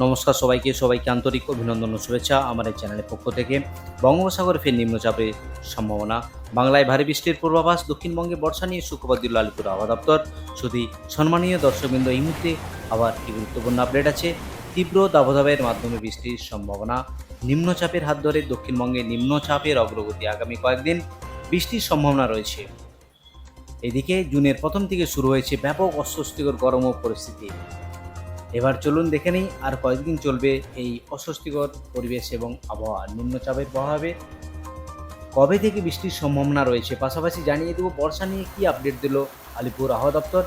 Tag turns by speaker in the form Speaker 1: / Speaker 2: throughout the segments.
Speaker 1: নমস্কার সবাইকে আন্তরিক অভিনন্দন ও শুভেচ্ছা আমার এই চ্যানেলের পক্ষ থেকে। বঙ্গোপসাগরে ফের নিম্নচাপের সম্ভাবনা, বাংলায় ভারী বৃষ্টির পূর্বাভাস, দক্ষিণবঙ্গে বর্ষা নিয়ে শুক্রবার দিল আলিপুর আবহাওয়া দপ্তর। শুধু সম্মানীয় দর্শকবৃন্দ, এই মুহূর্তে আবার কি গুরুত্বপূর্ণ আপডেট আছে। তীব্র দাবদাহের মাধ্যমে বৃষ্টির সম্ভাবনা, নিম্নচাপের হাত ধরে দক্ষিণবঙ্গে নিম্নচাপের অগ্রগতি, আগামী কয়েকদিন বৃষ্টির সম্ভাবনা রয়েছে। এদিকে জুনের প্রথম থেকে শুরু হয়েছে ব্যাপক অস্বস্তিকর গরম ও পরিস্থিতি। এবার চলুন দেখে নিই আর কয়েকদিন চলবে এই অস্বস্তিকর পরিবেশ এবং আবহাওয়া। নিম্নচাপের প্রভাবে কবে থেকে বৃষ্টির সম্ভাবনা রয়েছে, পাশাপাশি জানিয়ে দেবো বর্ষা নিয়ে কী আপডেট দিল আলিপুর আবহাওয়া দপ্তর।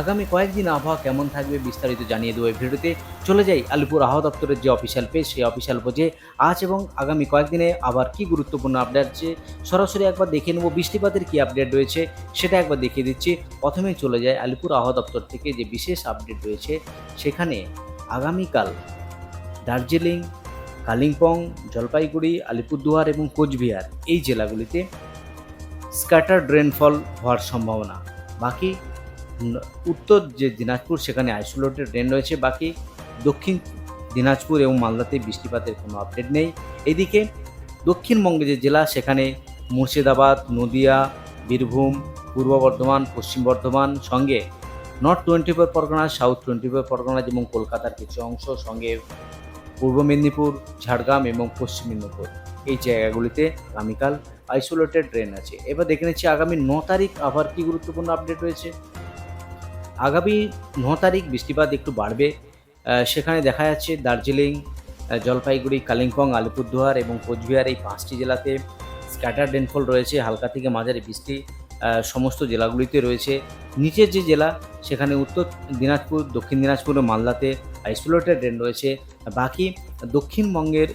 Speaker 1: আগামী কয়েকদিন আবহাওয়া কেমন থাকবে বিস্তারিত জানিয়ে দেবো এই ভিডিওতে। চলে যাই আলিপুর আবহাওয়া দপ্তরের যে অফিসিয়াল পেজ, সেই অফিসিয়াল পেজে আজ এবং আগামী কয়েকদিনে আবার কি গুরুত্বপূর্ণ আপডেট আছে সরাসরি একবার দেখে নেব। বৃষ্টিপাতের কী আপডেট রয়েছে সেটা একবার দেখিয়ে দিচ্ছি। প্রথমেই চলে যায় আলিপুর আবহাওয়া দপ্তর থেকে যে বিশেষ আপডেট রয়েছে, সেখানে আগামীকাল দার্জিলিং, কালিম্পং, জলপাইগুড়ি, আলিপুরদুয়ার এবং কোচবিহার এই জেলাগুলিতে স্ক্যাটার্ড রেনফল হওয়ার সম্ভাবনা। বাকি উত্তর যে দিনাজপুর, সেখানে আইসোলেটেড রেন রয়েছে। বাকি দক্ষিণ দিনাজপুর এবং মালদাতে বৃষ্টিপাতের কোনো আপডেট নেই। এদিকে দক্ষিণবঙ্গে যে জেলা, সেখানে মুর্শিদাবাদ, নদিয়া, বীরভূম, পূর্ব বর্ধমান, পশ্চিম বর্ধমান, সঙ্গে নর্থ 24 পরগনা, সাউথ 24 পরগনা এবং কলকাতার কিছু অংশ, সঙ্গে পূর্ব মেদিনীপুর, ঝাড়গ্রাম এবং পশ্চিম মেদিনীপুর এই জায়গাগুলিতে আগামীকাল আইসোলেটেড রেন আছে। এবার দেখে নিচ্ছি আগামী 9 তারিখ আবার কি গুরুত্বপূর্ণ আপডেট রয়েছে। আগামী 9 তারিখ বৃষ্টিপাত একটু বাড়বে। সেখানে দেখা যাচ্ছে দার্জিলিং, জলপাইগুড়ি, কালিম্পং, আলিপুরদুয়ার এবং কোচবিহার এই 5টি জেলাতে স্ক্যাটার্ড রেনফল রয়েছে। হালকা থেকে মাঝারি বৃষ্টি সমস্ত জেলাগুলিতে রয়েছে। নিচের যে জেলা, সেখানে উত্তর দিনাজপুর, দক্ষিণ দিনাজপুর ও মালদাতে আইসোলেটেড রেন রয়েছে। বাকি দক্ষিণবঙ্গের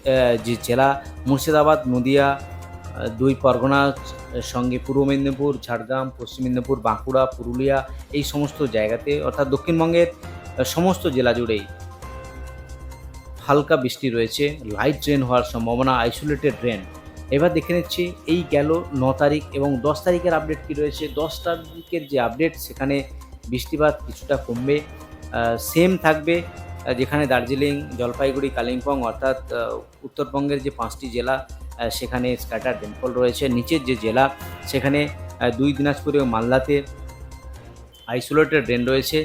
Speaker 1: যে জেলা, মুর্শিদাবাদ, নদিয়া, 2 পরগনার সঙ্গে পূর্ব মেদিনীপুর, ঝাড়গ্রাম, পশ্চিম মেদিনীপুর, বাঁকুড়া, পুরুলিয়া এই সমস্ত জায়গাতে, অর্থাৎ দক্ষিণবঙ্গের সমস্ত জেলা জুড়েই হালকা বৃষ্টি রয়েছে। লাইট রেন হওয়ার সম্ভাবনা, আইসোলেটেড রেন। এবার দেখে নিচ্ছি এই গেল 9 তারিখ এবং 10 তারিখের আপডেট কী রয়েছে। 10 তারিখের যে আপডেট, সেখানে বৃষ্টিপাত কিছুটা কমবে, সেম থাকবে। যেখানে দার্জিলিং, জলপাইগুড়ি, কালিম্পং অর্থাৎ উত্তরবঙ্গের যে 5টি জেলা, সেখানে স্ক্যাটার্ড রেনফল রয়েছে। নিচের যে জেলা, সেখানে 2 দিনাজপুর এবং মালদাতে আইসোলেটেড রেন রয়েছে।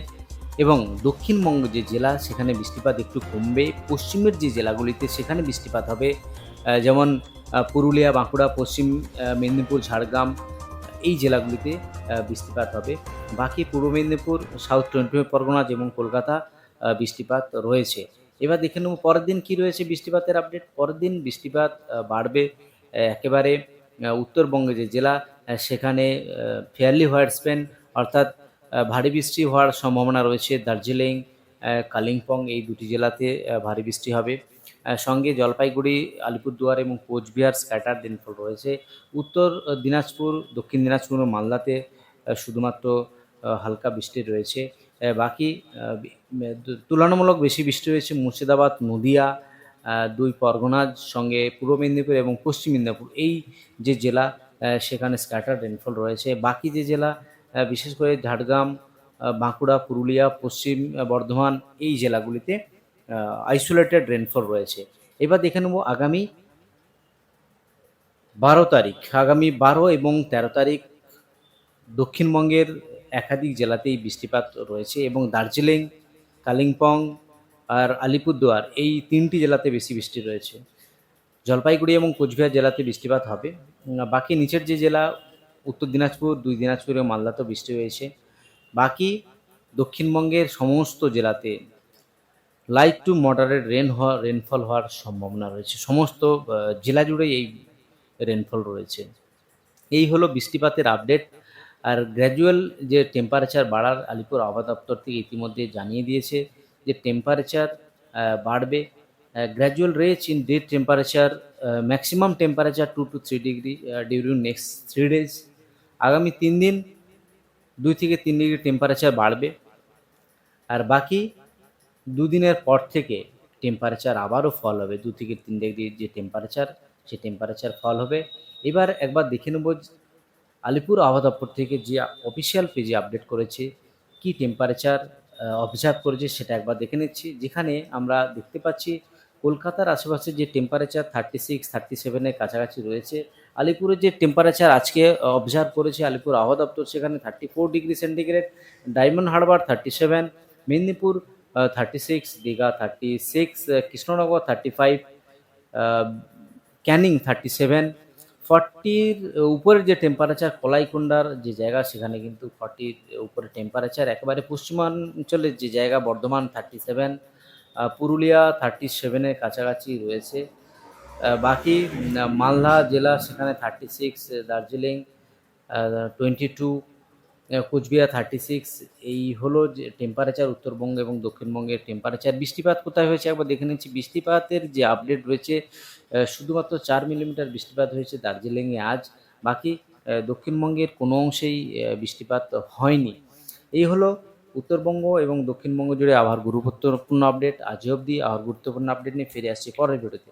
Speaker 1: এবং দক্ষিণবঙ্গ যে জেলা, সেখানে বৃষ্টিপাত একটু কমবে। পশ্চিমের যে জেলাগুলিতে, সেখানে বৃষ্টিপাত হবে, যেমন পুরুলিয়া, বাঁকুড়া, পশ্চিম মেদিনীপুর, ঝাড়গ্রাম এই জেলাগুলিতে বৃষ্টিপাত হবে। বাকি পূর্ব মেদিনীপুর, সাউথ 24 পরগনা এবং কলকাতা বৃষ্টিপাত রয়েছে। এবার দেখে নেব পরের দিন কী রয়েছে বৃষ্টিপাতের আপডেট। পরের দিন বৃষ্টিপাত বাড়বে। একেবারে উত্তরবঙ্গে যে জেলা, সেখানে ফেয়ারলি হোয়াইট স্পেন অর্থাৎ ভারী বৃষ্টি হওয়ার সম্ভাবনা রয়েছে। দার্জিলিং, কালিম্পং এই 2টি জেলাতে ভারী বৃষ্টি হবে। সঙ্গে জলপাইগুড়ি, আলিপুরদুয়ার এবং কোচবিহার স্ক্যাটার্ড রেনফল রয়েছে। উত্তর দিনাজপুর, দক্ষিণ দিনাজপুর ও মালদাতে শুধুমাত্র হালকা বৃষ্টি রয়েছে। বাকি তুলনামূলক বেশি বৃষ্টি রয়েছে মুর্শিদাবাদ, নদিয়া, 2 পরগনার সঙ্গে পূর্ব মেদিনীপুর এবং পশ্চিম মেদিনীপুর এই যে জেলা, সেখানে স্ক্যাটার্ড রেনফল রয়েছে। বাকি যে জেলা, বিশেষ করে ঝাড়গ্রাম, বাঁকুড়া, পুরুলিয়া, পশ্চিম বর্ধমান এই জেলাগুলিতে আইসোলেটেড রেনফল রয়েছে। এবার দেখে নেব আগামী 12 তারিখ। আগামী 12 এবং 13 তারিখ দক্ষিণবঙ্গের একাধিক জেলাতেই বৃষ্টিপাত রয়েছে এবং দার্জিলিং, কালিম্পং আর আলিপুরদুয়ার এই 3টি জেলাতে বেশি বৃষ্টি রয়েছে। জলপাইগুড়ি এবং কোচবিহার জেলাতে বৃষ্টিপাত হবে। বাকি নিচের যে জেলা, উত্তর দিনাজপুর, 2 দিনাজপুর এবং মালদাতেও বৃষ্টি হয়েছে। বাকি দক্ষিণবঙ্গের সমস্ত জেলাতে লাইট টু মডারেট রেনফল হওয়ার সম্ভাবনা রয়েছে। সমস্ত জেলা জুড়েই এই রেনফল রয়েছে। এই হলো বৃষ্টিপাতের আপডেট। আর গ্র্যাজুয়াল যে টেম্পারেচার বাড়ার আলিপুর আবহাওয়া দপ্তর থেকে ইতিমধ্যে জানিয়ে দিয়েছে যে টেম্পারেচার বাড়বে। Gradual range in day temperature, maximum temperature 2 to 3 degree during next 3 days. আগামী 3 দিন 2 থেকে 3 ডিগ্রি টেম্পারেচার বাড়বে। আর বাকি 2 দিনের পর থেকে টেম্পারেচার আবারও ফল হবে। 2 থেকে 3 ডিগ্রি যে টেম্পারেচার, সেই টেম্পারেচার ফল হবে। এবার একবার দেখে নেব আলিপুর আবহাওয়া দপ্তর থেকে যে অফিসিয়াল পেজে আপডেট করেছে, কি টেম্পারেচার অবজার্ভ করেছি সেটা একবার দেখে নিচ্ছি। যেখানে আমরা দেখতে পাচ্ছি কলকাতার আশেপাশে যে টেম্পারেচার 36-37 এর কাছাকাছি রয়েছে। আলিপুরের যে টেম্পারেচার আজকে অবজার্ভ করেছি আলিপুর আবহাওয়া দপ্তর সেখানে 34 degree centigrade, diamond Harbour 37, Medinipur 36, Digha 36, Krishnanagar 35, আ ক্যানিং 37, 40 র উপরের যে টেম্পারেচার কলাইকুণ্ডার যে জায়গা সেখানে কিন্তু 40 র উপরে টেম্পারেচার। একেবারে পশ্চিমাঞ্চলের যে জায়গা বর্ধমান 37, পুরুলিয়া 37 এর কাছাকাছি রয়েছে। বাকি মালদা জেলা সেখানে 36, দার্জিলিং 22, কোচবিহার 36। এই হলো যে টেম্পারেচার উত্তরবঙ্গ এবং দক্ষিণবঙ্গের টেম্পারেচার। বৃষ্টিপাত কোথায় হয়েছে একবার দেখে নিচ্ছি। বৃষ্টিপাতের যে আপডেট রয়েছে শুধুমাত্র 4 মিলিমিটার বৃষ্টিপাত হয়েছে দার্জিলিংয়ে আজ। বাকি দক্ষিণবঙ্গের কোনো অংশেই বৃষ্টিপাত হয়নি। এই হলো উত্তরবঙ্গ এবং দক্ষিণবঙ্গ জুড়ে আবহাওয়ার গুরুত্বপূর্ণ আপডেট। আজ অবধি আবহাওয়ার গুরুত্বপূর্ণ আপডেট নিয়ে ফিরে আসছি পরের ভিডিওতে।